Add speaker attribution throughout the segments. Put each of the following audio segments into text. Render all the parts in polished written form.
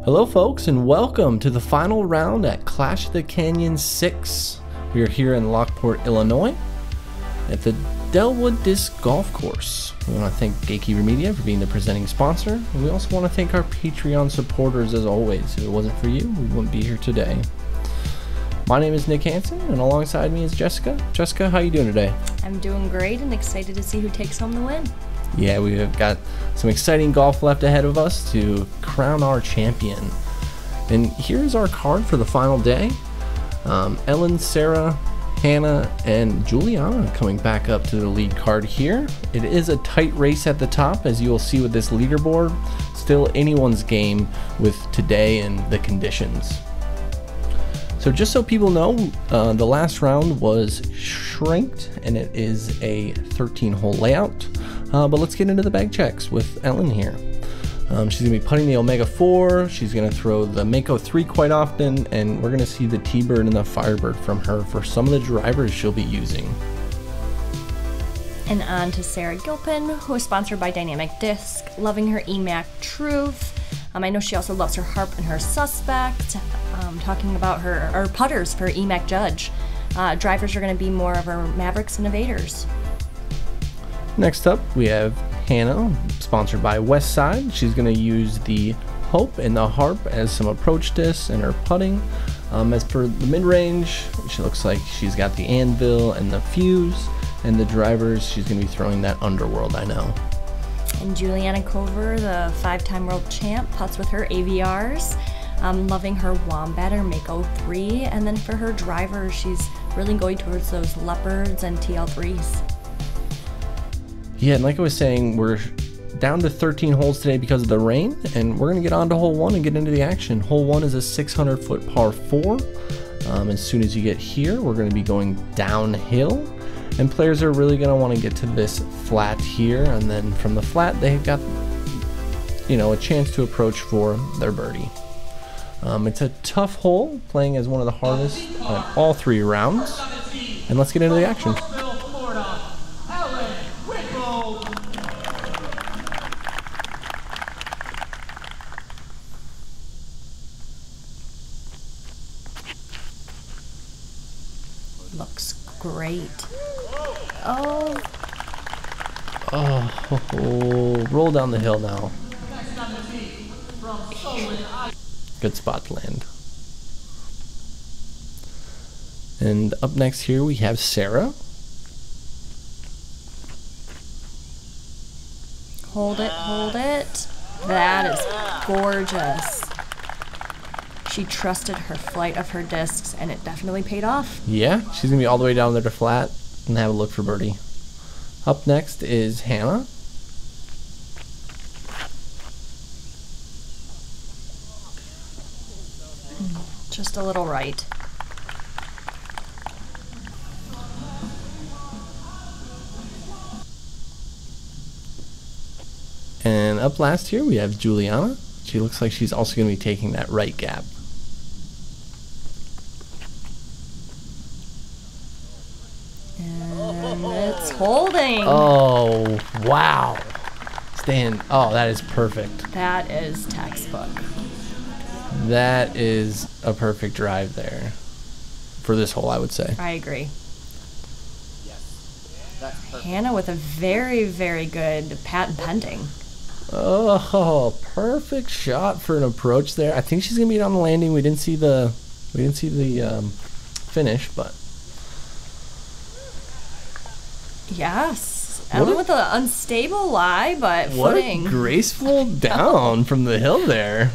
Speaker 1: Hello folks, and welcome to the final round at Clash of the Canyon 6. We are here in Lockport, Illinois at the Dellwood Disc Golf Course. We want to thank Gatekeeper Media for being the presenting sponsor, and we also want to thank our Patreon supporters as always. If it wasn't for you, we wouldn't be here today. My name is Nick Hanson, and alongside me is Jessica. Jessica, how you doing today?
Speaker 2: I'm doing great and excited to see who takes home the win.
Speaker 1: Yeah, we have got some exciting golf left ahead of us to crown our champion. And here's our card for the final day. Ellen, Sarah, Hanna, and Juliana coming back up to the lead card here. It is a tight race at the top, as you will see with this leaderboard. Still anyone's game with today and the conditions. So just so people know, the last round was shrinked, and it is a 13-hole layout. But let's get into the bag checks with Ellen here. She's going to be putting the Omega 4, she's going to throw the Mako 3 quite often, and we're going to see the T-Bird and the Firebird from her for some of the drivers she'll be using.
Speaker 2: And on to Sarah Gilpin, who is sponsored by Dynamic Disc, loving her EMAC Truth. I know she also loves her Harp and her Suspect, talking about her putters for EMAC Judge. Drivers are going to be more of her Mavericks and Evaders.
Speaker 1: Next up, we have Hanna, sponsored by Westside. She's going to use the Hope and the Harp as some approach discs and her putting. As for the mid-range, she looks like she's got the Anvil and the Fuse, and the drivers, she's going to be throwing that Underworld, I know.
Speaker 2: And Juliana Korver, the 5-time world champ, putts with her AVRs. Loving her Wombat or Mako 3, and then for her drivers, she's really going towards those Leopards and TL3s.
Speaker 1: Yeah, and like I was saying, we're down to 13 holes today because of the rain, and we're going to get on to hole 1 and get into the action. Hole 1 is a 600-foot par 4. As soon as you get here, we're going to be going downhill, and players are really going to want to get to this flat here, and then from the flat, they've got, you know, a chance to approach for their birdie. It's a tough hole, playing as one of the hardest on all 3 rounds, and let's get into the action.
Speaker 2: Looks great. Oh,
Speaker 1: roll down the hill now. Good spot to land. And up next here we have Sarah.
Speaker 2: hold it, hold it. That is gorgeous. She trusted her flight of her discs, and it definitely paid off.
Speaker 1: Yeah, she's going to be all the way down there to flat and have a look for birdie. Up next is Hanna.
Speaker 2: Just a little right.
Speaker 1: And up last here we have Juliana. She looks like she's also going to be taking that right gap.
Speaker 2: And it's holding.
Speaker 1: Oh, wow. Oh, that is perfect.
Speaker 2: That is textbook.
Speaker 1: That is a perfect drive there for this hole, I would say.
Speaker 2: I agree. Hanna with a very, very good patent pending.
Speaker 1: Oh, perfect shot for an approach there. I think she's gonna be on the landing. We didn't see the finish, but
Speaker 2: yes, Ellen with an unstable lie, but footing.
Speaker 1: What a graceful down from the hill there.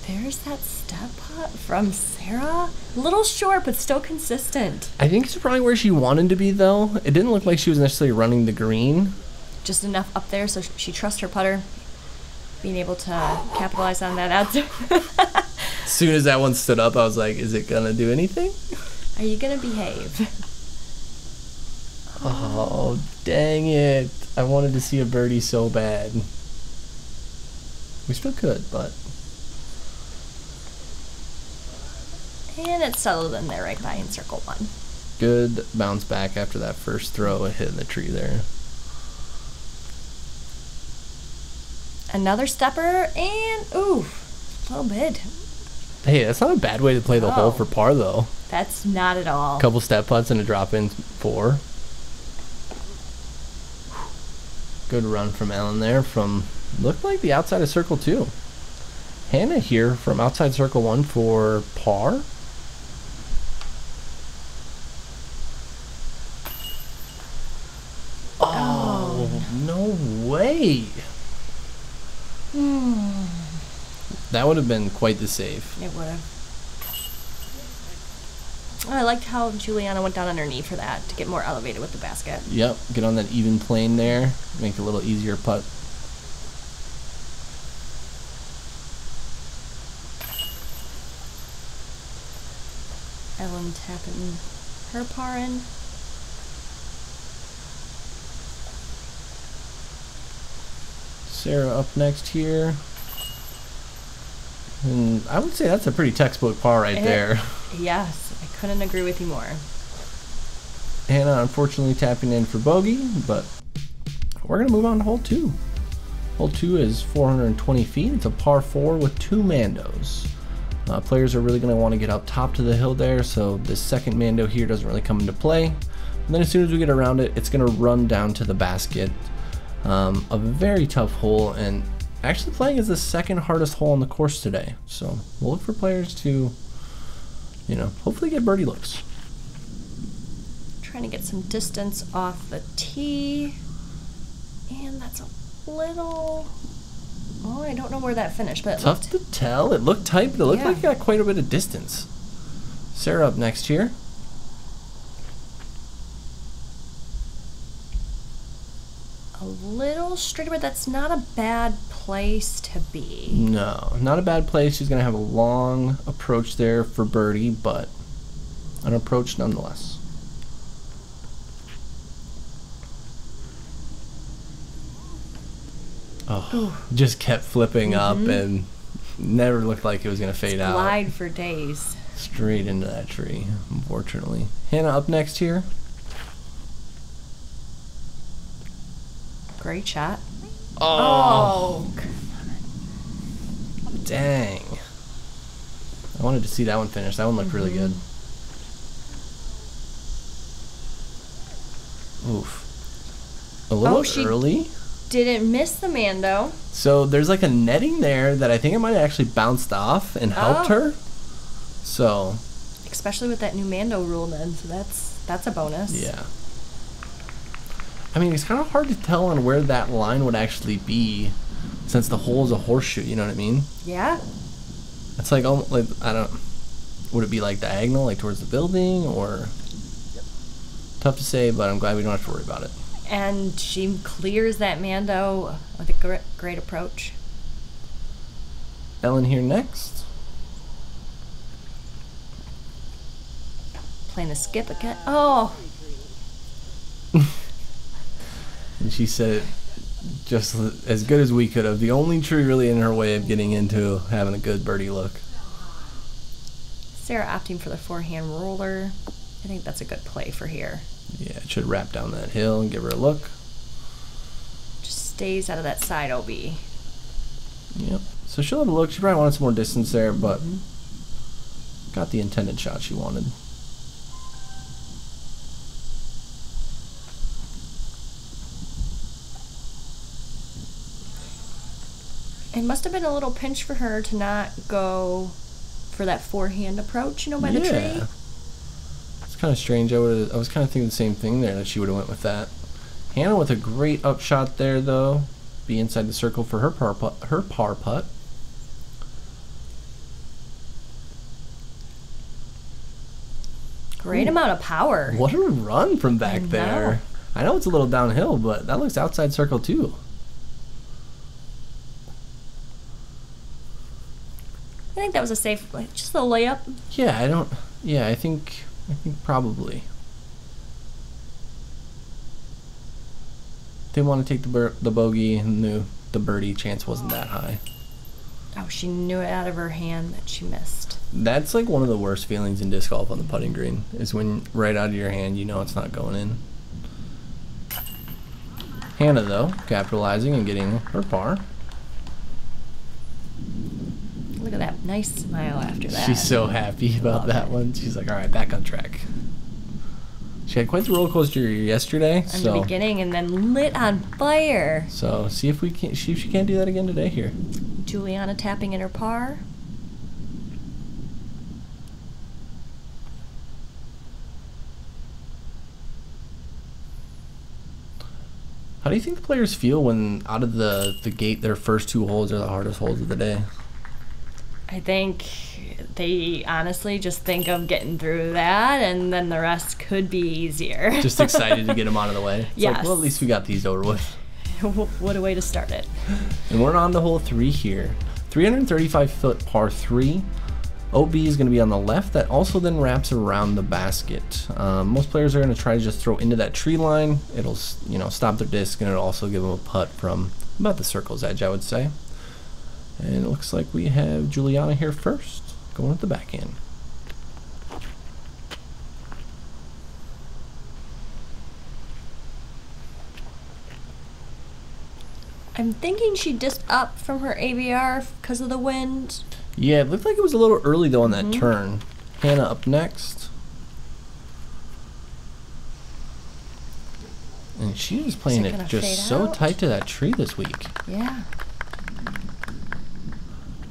Speaker 2: There's that step putt from Sarah. A little short, but still consistent.
Speaker 1: I think it's probably where she wanted to be, though. It didn't look like she was necessarily running the green.
Speaker 2: Just enough up there so she trusts her putter. Being able to capitalize on that.
Speaker 1: As soon as that one stood up, I was like, is it going to do anything?
Speaker 2: Are you going to behave?
Speaker 1: Oh, dang it. I wanted to see a birdie so bad. We still could, but...
Speaker 2: And it's settled in there right by in circle 1.
Speaker 1: Good bounce back after that first throw, a hit in the tree there.
Speaker 2: Another stepper, and ooh, a little bit.
Speaker 1: Hey, that's not a bad way to play the hole for par, though.
Speaker 2: That's not at all.
Speaker 1: Couple step putts and a drop-in 4. Good run from Elen there from, looked like the outside of circle 2. Hanna here from outside circle 1 for par. Oh, no way. That would have been quite the save.
Speaker 2: It would have. Oh, I liked how Juliana went down on her knee for that to get more elevated with the basket.
Speaker 1: Yep, get on that even plane there, make it a little easier putt.
Speaker 2: Elen tapping her par in.
Speaker 1: Sarah up next here. And I would say that's a pretty textbook par right there.
Speaker 2: Yes, I couldn't agree with you more.
Speaker 1: Hanna unfortunately tapping in for bogey, but we're going to move on to hole 2. Hole 2 is 420 feet. It's a par 4 with 2 mandos. Players are really going to want to get up top to the hill there, so this second mando here doesn't really come into play. And then as soon as we get around it, it's going to run down to the basket. A very tough hole, and actually playing is the second hardest hole on the course today. So we'll look for players to, you know, hopefully get birdie looks.
Speaker 2: Trying to get some distance off the tee, and that's a little... Oh, I don't know where that finished, but
Speaker 1: tough to tell. It looked tight, but it looked like it got quite a bit of distance. Sarah up next here.
Speaker 2: A little straighter, but that's not a bad place to be.
Speaker 1: No, not a bad place. She's going to have a long approach there for birdie, but an approach nonetheless. Oh, ooh. Just kept flipping up and never looked like it was going to fade out.
Speaker 2: Glide for days.
Speaker 1: Straight into that tree, unfortunately. Hanna up next here.
Speaker 2: Great shot.
Speaker 1: Oh. Dang. I wanted to see that one finish. That one looked really good. Oof. A little early.
Speaker 2: Didn't miss the mando.
Speaker 1: So there's like a netting there that I think it might have actually bounced off and helped her. So.
Speaker 2: Especially with that new mando rule then. So that's a bonus.
Speaker 1: Yeah. I mean, it's kind of hard to tell on where that line would actually be since the hole is a horseshoe, you know what I mean?
Speaker 2: Yeah.
Speaker 1: It's like, I don't, would it be like diagonal, like towards the building, or? Tough to say, but I'm glad we don't have to worry about it.
Speaker 2: And she clears that mando with a great approach.
Speaker 1: Elen here next.
Speaker 2: Playing the skip again. Oh.
Speaker 1: And she said it just as good as we could have. The only tree really in her way of getting into having a good birdie look.
Speaker 2: Sarah opting for the forehand roller. I think that's a good play for here.
Speaker 1: Yeah, it should wrap down that hill and give her a look.
Speaker 2: Just stays out of that side OB.
Speaker 1: Yep. So she'll have a look. She probably wanted some more distance there, but got the intended shot she wanted.
Speaker 2: It must have been a little pinch for her to not go for that forehand approach, by the tree.
Speaker 1: It's kind of strange. I was kind of thinking the same thing there, that she would have went with that. Hanna with a great upshot there, though. Be inside the circle for her par putt.
Speaker 2: Great amount of power.
Speaker 1: What a run from back there. I know it's a little downhill, but that looks outside circle too.
Speaker 2: I think that was a safe, just a layup.
Speaker 1: Yeah, I think probably. They want to take the bogey and knew the birdie chance wasn't that high.
Speaker 2: Oh, she knew it out of her hand that she missed.
Speaker 1: That's like one of the worst feelings in disc golf on the putting green, is when right out of your hand you know it's not going in. Hanna, though, capitalizing and getting her par.
Speaker 2: Look at that nice smile after that.
Speaker 1: She's so happy about that one. She's like, all right, back on track. She had quite the roller coaster yesterday.
Speaker 2: In the beginning, and then lit on fire.
Speaker 1: So see if she can't do that again today here.
Speaker 2: Juliana tapping in her par.
Speaker 1: How do you think the players feel when out of the gate their first 2 holes are the hardest holes of the day?
Speaker 2: I think they honestly just think of getting through that, and then the rest could be easier.
Speaker 1: Just excited to get them out of the way. It's
Speaker 2: yes.
Speaker 1: like, well, at least we got these over with.
Speaker 2: What a way to start it.
Speaker 1: And we're on to hole 3 here. 335-foot par 3. OB is going to be on the left. That also then wraps around the basket. Most players are going to try to just throw into that tree line. It'll, stop their disc, and it'll also give them a putt from about the circle's edge, I would say. And it looks like we have Juliana here first, going at the backhand.
Speaker 2: I'm thinking she dipped up from her AVR because of the wind.
Speaker 1: Yeah, it looked like it was a little early though on that turn. Hanna up next. And she was playing it just so tight to that tree this week.
Speaker 2: Yeah.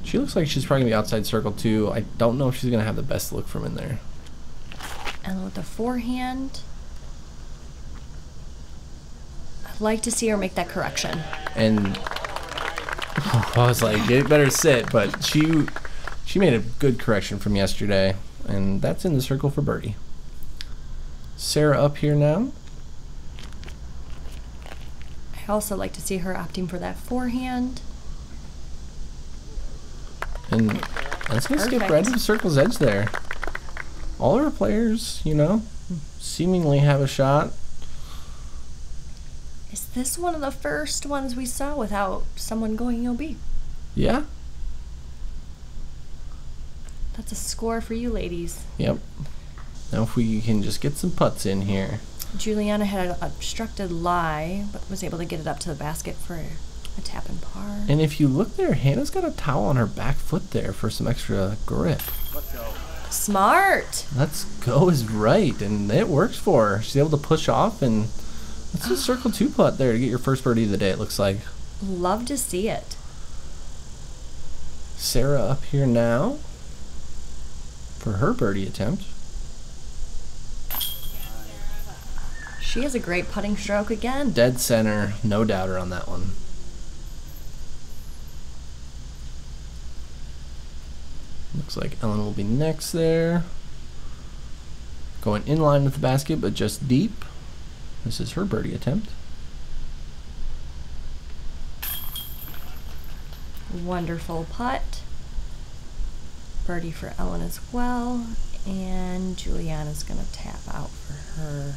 Speaker 1: She looks like she's probably going to be outside circle too. I don't know if she's going to have the best look from in there.
Speaker 2: And with the forehand, I'd like to see her make that correction.
Speaker 1: And I was like, it better sit, but she made a good correction from yesterday, and that's in the circle for birdie. Sarah up here now.
Speaker 2: I also like to see her opting for that forehand.
Speaker 1: And that's going to skip right to the circle's edge there. All our players, seemingly have a shot.
Speaker 2: Is this one of the first ones we saw without someone going OB?
Speaker 1: Yeah.
Speaker 2: That's a score for you ladies.
Speaker 1: Yep. Now if we can just get some putts in here.
Speaker 2: Juliana had an obstructed lie, but was able to get it up to the basket for a tap and par.
Speaker 1: And if you look there, Hannah's got a towel on her back foot there for some extra grip.
Speaker 3: Let's go.
Speaker 2: Smart.
Speaker 1: Let's go is right, and it works for her. She's able to push off, and that's a circle 2 putt there to get your first birdie of the day, it looks like.
Speaker 2: Love to see it.
Speaker 1: Sarah up here now for her birdie attempt.
Speaker 2: She has a great putting stroke again.
Speaker 1: Dead center, no doubter on that one. Looks like Ellen will be next there. Going in line with the basket, but just deep. This is her birdie attempt.
Speaker 2: Wonderful putt. Birdie for Ellen as well. And Juliana's going to tap out for her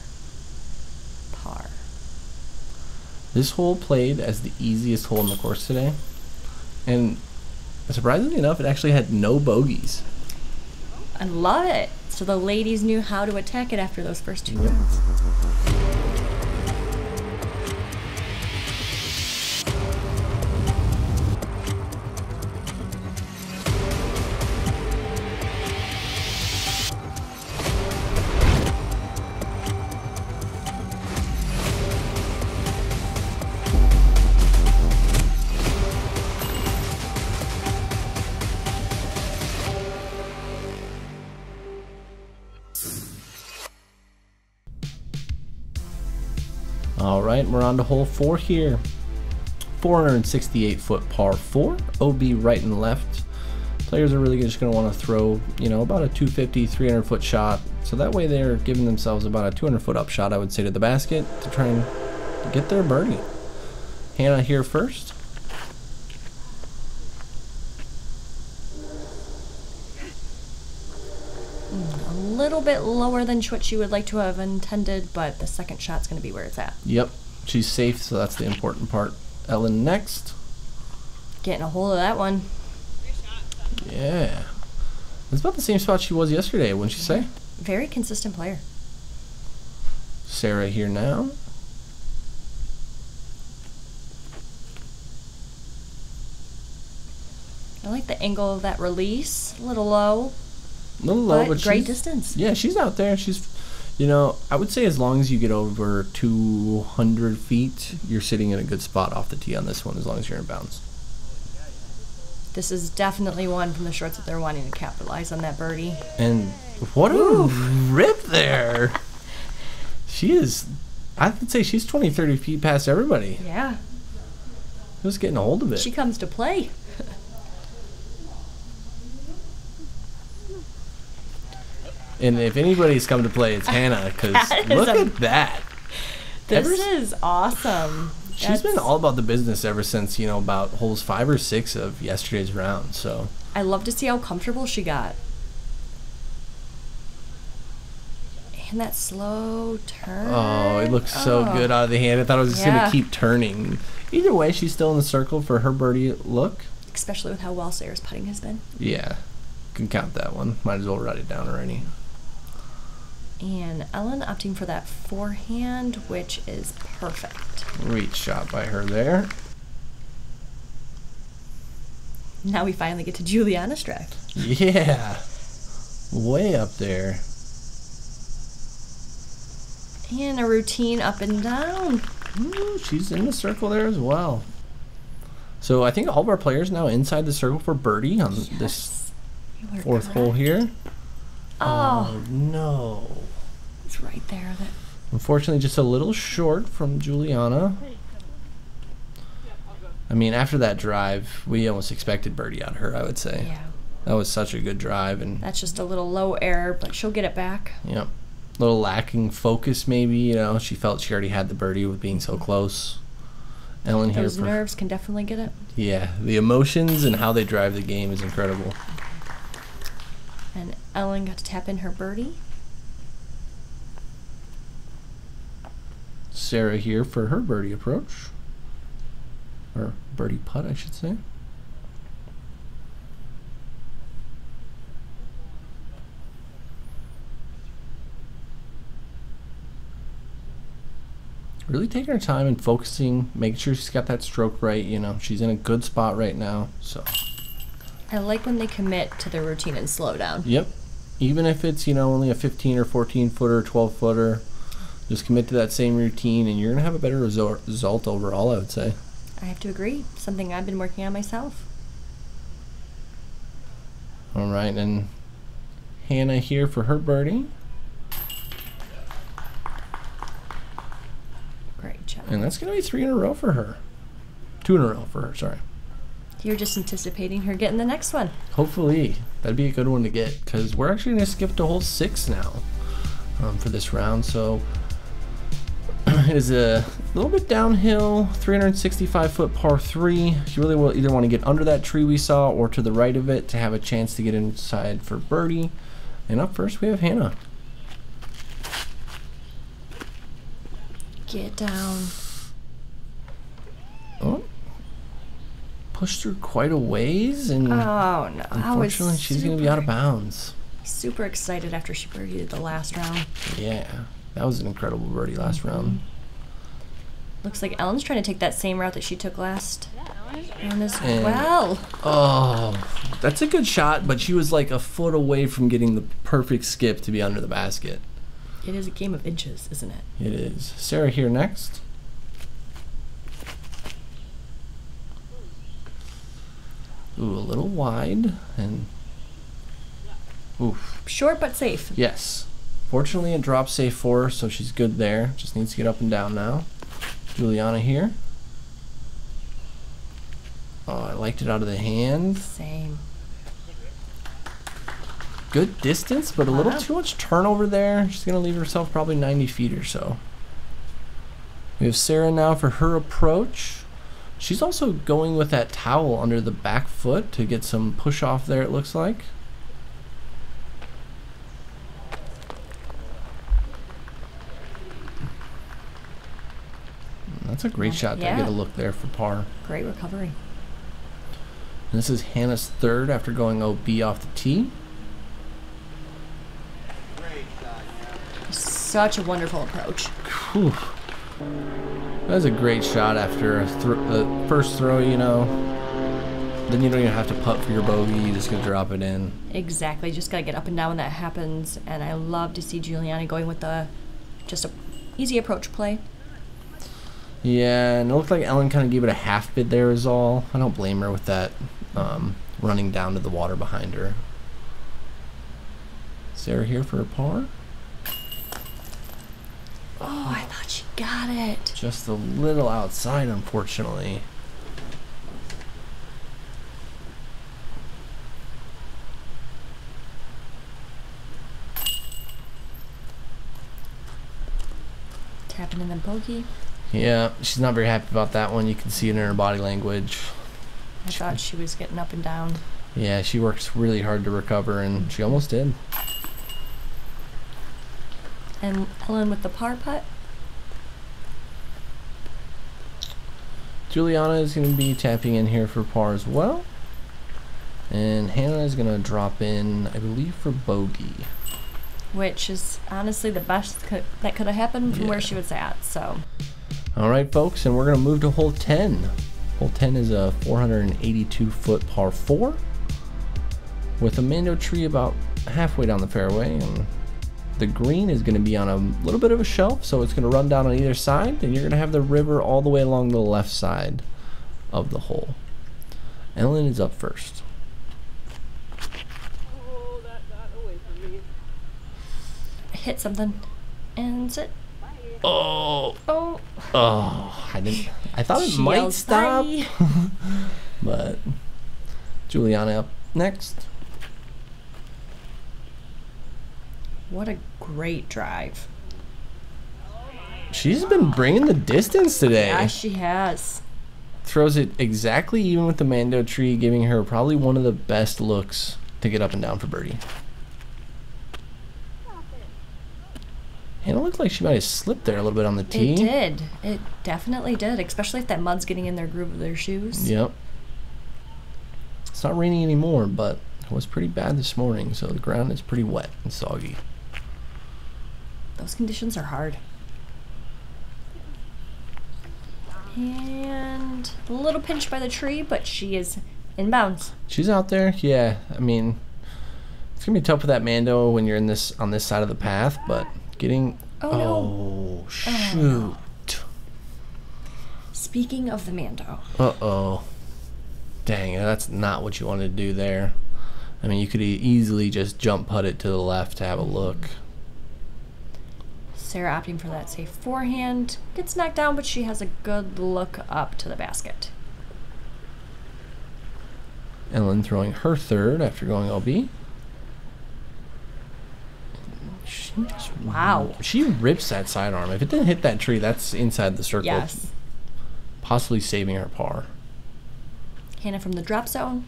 Speaker 2: par.
Speaker 1: This hole played as the easiest hole in the course today. And surprisingly enough, it actually had no bogeys.
Speaker 2: I love it. So the ladies knew how to attack it after those first 2 rounds.
Speaker 1: Alright, we're on to hole 4 here. 468-foot par 4, OB right and left. Players are really just going to want to throw, about a 250, 300-foot shot. So that way they're giving themselves about a 200-foot up shot, I would say, to the basket to try and get their birdie. Hanna here first.
Speaker 2: A little bit lower than what she would like to have intended, but the second shot's going to be where it's at.
Speaker 1: Yep, she's safe, so that's the important part. Ellen next.
Speaker 2: Getting a hold of that one.
Speaker 1: Yeah. It's about the same spot she was yesterday, wouldn't you say?
Speaker 2: Very consistent player.
Speaker 1: Sarah here now.
Speaker 2: I like the angle of that release. A little low.
Speaker 1: A little low, but
Speaker 2: great distance.
Speaker 1: Yeah, she's out there. She's, I would say as long as you get over 200 feet, you're sitting in a good spot off the tee on this one, as long as you're in bounds.
Speaker 2: This is definitely one from the shorts that they're wanting to capitalize on that birdie.
Speaker 1: And what a rip there. She is, I would say she's 20, 30 feet past everybody.
Speaker 2: Yeah.
Speaker 1: Just getting a hold of it.
Speaker 2: She comes to play.
Speaker 1: And if anybody's come to play, it's Hanna, because look at that.
Speaker 2: This is awesome.
Speaker 1: She's been all about the business ever since, about holes 5 or 6 of yesterday's round. So
Speaker 2: I love to see how comfortable she got. And that slow turn.
Speaker 1: Oh, it looks so good out of the hand. I thought it was just going to keep turning. Either way, she's still in the circle for her birdie look.
Speaker 2: Especially with how well Sarah's putting has been.
Speaker 1: Yeah, can count that one. Might as well write it down already.
Speaker 2: And Elen opting for that forehand, which is perfect.
Speaker 1: Great shot by her there.
Speaker 2: Now we finally get to Juliana's track.
Speaker 1: Yeah, way up there.
Speaker 2: And a routine up and down.
Speaker 1: Ooh, she's in the circle there as well. So I think all of our players now inside the circle for birdie on this 4th hole here. Oh no.
Speaker 2: It's right there.
Speaker 1: Unfortunately, just a little short from Juliana. I mean, after that drive, we almost expected birdie out of her, I would say.
Speaker 2: Yeah.
Speaker 1: That was such a good drive. And
Speaker 2: that's just a little low error, but she'll get it back.
Speaker 1: Yep. A little lacking focus, maybe. She felt she already had the birdie with being so close. Elen here.
Speaker 2: Those nerves can definitely get it.
Speaker 1: Yeah, the emotions and how they drive the game is incredible.
Speaker 2: And Elen got to tap in her birdie.
Speaker 1: Sarah here for her birdie approach. Or birdie putt, I should say. Really taking her time and focusing, making sure she's got that stroke right. She's in a good spot right now. So
Speaker 2: I like when they commit to their routine and slow down.
Speaker 1: Yep. Even if it's, only a 15 or 14 footer, 12 footer, just commit to that same routine and you're going to have a better result overall, I would say.
Speaker 2: I have to agree. Something I've been working on myself.
Speaker 1: All right, and Hanna here for her birdie.
Speaker 2: Great job.
Speaker 1: And that's going to be 3 in a row for her. 2 in a row for her, sorry.
Speaker 2: You're just anticipating her getting the next one.
Speaker 1: Hopefully. That'd be a good one to get, because we're actually going to skip to hole 6 now for this round. So it is a little bit downhill, 365-foot par 3. You really will either want to get under that tree we saw or to the right of it to have a chance to get inside for birdie. And up first, we have Hanna.
Speaker 2: Get down.
Speaker 1: Oh. Pushed through quite a ways, and
Speaker 2: oh no!
Speaker 1: Unfortunately, she's going to be out of bounds.
Speaker 2: Super excited after she birdied the last round.
Speaker 1: Yeah, that was an incredible birdie last round.
Speaker 2: Looks like Ellen's trying to take that same route that she took last round as well.
Speaker 1: Oh, that's a good shot, but she was like a foot away from getting the perfect skip to be under the basket.
Speaker 2: It is a game of inches, isn't it?
Speaker 1: It is. Sarah here next. Ooh, a little wide, and oof.
Speaker 2: Short but safe.
Speaker 1: Yes. Fortunately, it dropped safe for her, so she's good there. Just needs to get up and down now. Juliana here. Oh, I liked it out of the hand.
Speaker 2: Same.
Speaker 1: Good distance, but a little too much turnover there. She's going to leave herself probably 90 feet or so. We have Sarah now for her approach. She's also going with that towel under the back foot to get some push off there, it looks like. That's a great shot to get a look there for par.
Speaker 2: Great recovery.
Speaker 1: And this is Hanna's 3rd after going OB off the tee.
Speaker 2: Such a wonderful approach.
Speaker 1: Whew. That was a great shot after the first throw, Then you don't even have to putt for your bogey. You just gonna drop it in.
Speaker 2: Exactly. Just gotta get up and down when that happens. And I love to see Juliana going with just a easy approach play.
Speaker 1: Yeah, and it looked like Ellen kind of gave it a half bid there is all. I don't blame her with that running down to the water behind her. Sarah here for a par.
Speaker 2: Oh, I thought she got it.
Speaker 1: Just a little outside, unfortunately.
Speaker 2: Tapping in the bogey.
Speaker 1: Yeah, she's not very happy about that one. You can see it in her body language.
Speaker 2: I thought she was getting up and down.
Speaker 1: Yeah, she works really hard to recover, and she almost did.
Speaker 2: And Ellen with the par putt.
Speaker 1: Juliana is going to be tapping in here for par as well. And Hanna is going to drop in, I believe, for bogey.
Speaker 2: Which is honestly the best that could have happened from where she was at. So.
Speaker 1: All right, folks, and we're going to move to hole 10. Hole 10 is a 482-foot par 4 with a mando tree about halfway down the fairway. And the green is going to be on a little bit of a shelf, so it's going to run down on either side, and you're going to have the river all the way along the left side of the hole. Ellen is up first.
Speaker 3: Oh, that got away from me.
Speaker 2: Hit something, and sit.
Speaker 1: Oh,
Speaker 2: Oh,
Speaker 1: I thought it might stop, but Juliana up next.
Speaker 2: What a great drive.
Speaker 1: She's been bringing the distance today.
Speaker 2: Yeah, she has.
Speaker 1: Throws it exactly even with the mando tree, giving her probably one of the best looks to get up and down for birdie. And it looked like she might have slipped there a little bit on the tee.
Speaker 2: It did. It definitely did, especially if that mud's getting in their groove of their shoes.
Speaker 1: Yep. It's not raining anymore, but it was pretty bad this morning, so the ground is pretty wet and soggy.
Speaker 2: Those conditions are hard. And a little pinched by the tree, but she is inbounds.
Speaker 1: She's out there, yeah. I mean, it's gonna be tough with that mando when you're in on this side of the path, but getting.
Speaker 2: Oh, no.
Speaker 1: Shoot.
Speaker 2: Speaking of the mando.
Speaker 1: Uh-oh. Dang, that's not what you wanted to do there. I mean, you could easily just jump putt it to the left to have a look.
Speaker 2: Sarah opting for that safe forehand. Gets knocked down, but she has a good look up to the basket.
Speaker 1: Ellen throwing her third after going LB. She just,
Speaker 2: wow.
Speaker 1: She rips that sidearm. If it didn't hit that tree, that's inside the circle.
Speaker 2: Yes.
Speaker 1: Possibly saving her par.
Speaker 2: Hanna from the drop zone.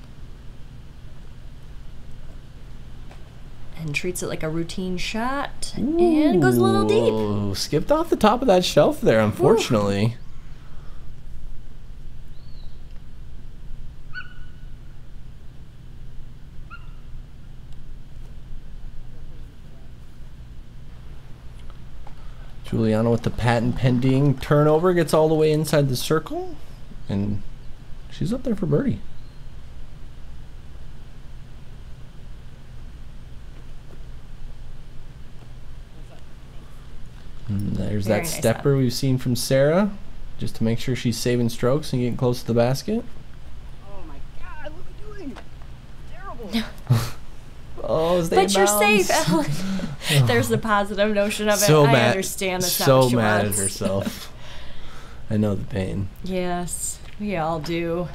Speaker 2: And treats it like a routine shot.
Speaker 1: Ooh,
Speaker 2: and goes a little deep.
Speaker 1: Skipped off the top of that shelf there, unfortunately. Juliana with the patent pending turnover gets all the way inside the circle, and she's up there for birdie. And there's
Speaker 2: Very
Speaker 1: that
Speaker 2: nice
Speaker 1: stepper we've seen from Sarah, just to make sure she's saving strokes and getting close to the basket.
Speaker 3: Oh my God, what are we doing? Terrible.
Speaker 1: Oh,
Speaker 2: but you're safe, Ellen. There's the positive notion of it. I understand that's not what she
Speaker 1: mad
Speaker 2: wants.
Speaker 1: at herself. I know the pain.
Speaker 2: Yes, we all do.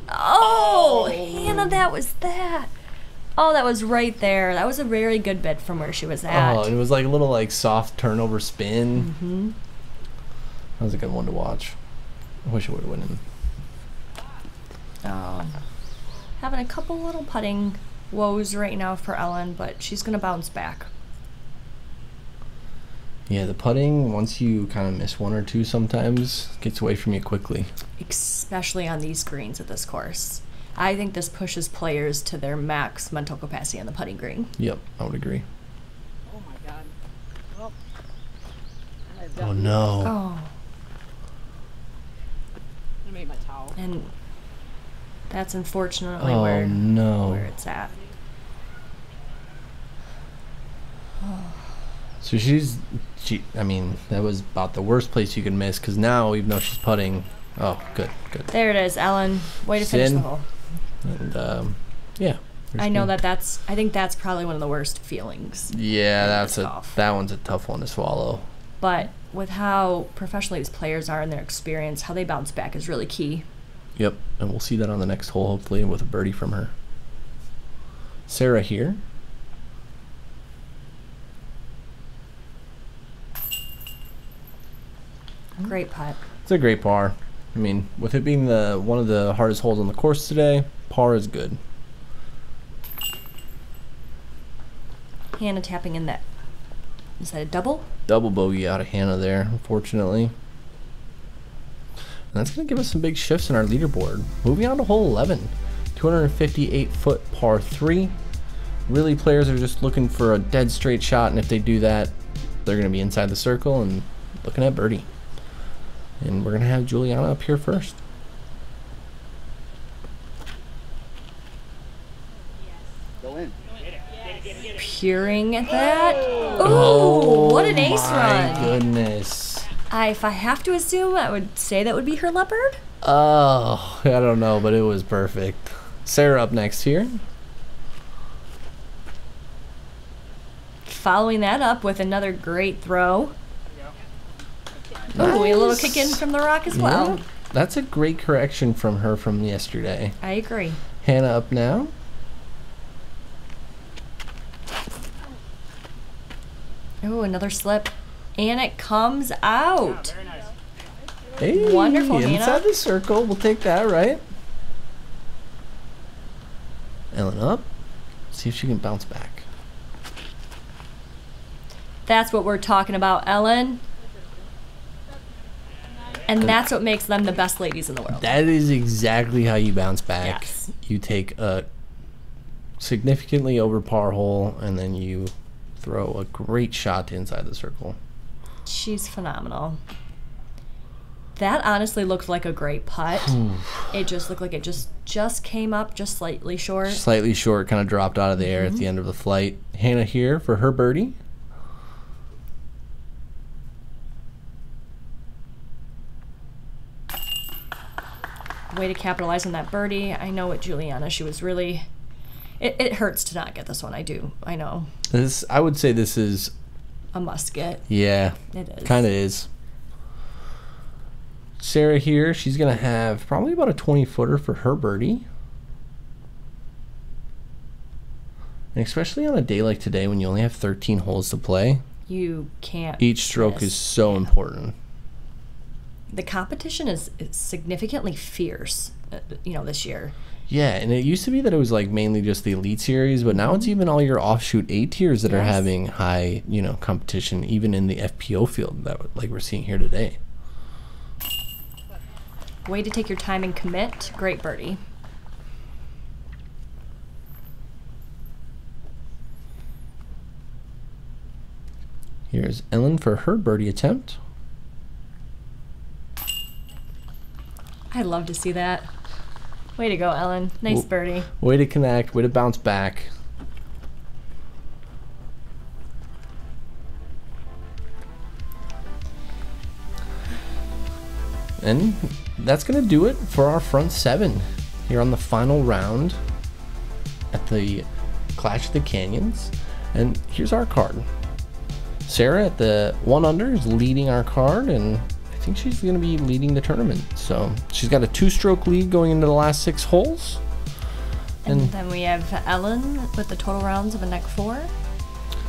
Speaker 2: Oh, Hanna, that was that. Oh, that was right there. That was a very good bit from where she was at.
Speaker 1: Oh, it was like a little like soft turnover spin.
Speaker 2: Mm-hmm.
Speaker 1: That was a good one to watch. I wish it would have went in.
Speaker 2: Having a couple little putting woes right now for Ellen, but she's going to bounce back.
Speaker 1: Yeah, the putting, once you kind of miss one or two sometimes, gets away from you quickly.
Speaker 2: Especially on these greens at this course. I think this pushes players to their max mental capacity on the putting green.
Speaker 1: Yep, I would agree.
Speaker 3: Oh my God. Well,
Speaker 1: Oh no.
Speaker 2: Oh.
Speaker 3: I made my towel.
Speaker 2: And That's unfortunately
Speaker 1: Oh,
Speaker 2: where
Speaker 1: no.
Speaker 2: it's at.
Speaker 1: So I mean, that was about the worst place you could miss, because now, even though she's putting, oh, good.
Speaker 2: There it is, Ellen. Way to finish the hole.
Speaker 1: And, yeah.
Speaker 2: I know I think that's probably one of the worst feelings.
Speaker 1: Yeah, that one's a tough one to swallow.
Speaker 2: But with how professional these players are and their experience, how they bounce back is really key.
Speaker 1: Yep, and we'll see that on the next hole, hopefully, with a birdie from her. Sarah here.
Speaker 2: Great putt.
Speaker 1: It's a great par. I mean, with it being one of the hardest holes on the course today, par is good.
Speaker 2: Hanna tapping in that. Is that a double?
Speaker 1: Double bogey out of Hanna there, unfortunately. And that's going to give us some big shifts in our leaderboard. Moving on to hole 11. 258-foot par 3. Really, players are just looking for a dead straight shot, and if they do that, they're going to be inside the circle and looking at birdie. And we're going to have Juliana up here first.
Speaker 3: Go in.
Speaker 2: Peering at that. Ooh, what an ace run.
Speaker 1: My goodness.
Speaker 2: If I have to assume, I would say that would be her leopard.
Speaker 1: Oh, I don't know, but it was perfect. Sarah up next here.
Speaker 2: Following that up with another great throw. Nice. Ooh, a little kick in from the rock as well.
Speaker 1: Yeah, that's a great correction from her from yesterday.
Speaker 2: I agree.
Speaker 1: Hanna up now.
Speaker 2: Oh, another slip. And it comes out.
Speaker 1: Hey,
Speaker 2: wonderful, Hanna.
Speaker 1: Inside the circle. We'll take that, right? Ellen up. See if she can bounce back.
Speaker 2: That's what we're talking about, Ellen. And that's what makes them the best ladies in the world.
Speaker 1: That is exactly how you bounce back.
Speaker 2: Yes.
Speaker 1: You take a significantly over par hole, and then you throw a great shot to inside the circle.
Speaker 2: She's phenomenal. That honestly looked like a great putt. It just looked like it just came up just slightly short.
Speaker 1: Slightly short, kind of dropped out of the air at the end of the flight. Hanna here for her birdie.
Speaker 2: Way to capitalize on that birdie. I know with Juliana, she was really... It hurts to not get this one. I know.
Speaker 1: I would say this is...
Speaker 2: a must get.
Speaker 1: Yeah.
Speaker 2: It is.
Speaker 1: Kind of is. Sarah here, she's going to have probably about a 20-footer for her birdie. And especially on a day like today when you only have 13 holes to play.
Speaker 2: You can't
Speaker 1: Each stroke
Speaker 2: miss.
Speaker 1: is so important.
Speaker 2: The competition is significantly fierce, this year.
Speaker 1: Yeah, and it used to be that it was like mainly just the Elite Series, but now it's even all your offshoot A tiers that are having high, competition, even in the FPO field that like we're seeing here today.
Speaker 2: Way to take your time and commit. Great birdie.
Speaker 1: Here's Ellen for her birdie attempt.
Speaker 2: I'd love to see that. Way to go, Ellen. Nice birdie.
Speaker 1: Way to connect, way to bounce back. And that's going to do it for our front seven here on the final round at the Clash of the Canyons. And here's our card. Sarah at the 1 under is leading our card, and I think she's going to be leading the tournament. So she's got a 2-stroke lead going into the last 6 holes.
Speaker 2: And then we have Ellen with the total rounds of a neck 4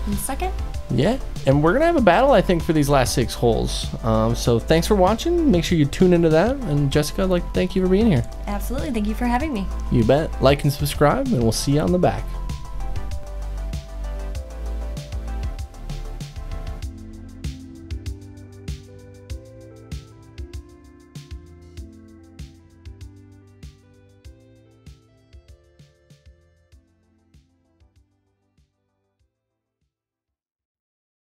Speaker 2: in second.
Speaker 1: Yeah, and we're going to have a battle, I think, for these last 6 holes. So thanks for watching. Make sure you tune into that. And Jessica, I'd like to thank you for being here.
Speaker 2: Absolutely. Thank you for having me.
Speaker 1: You bet. Like and subscribe, and we'll see you on the back.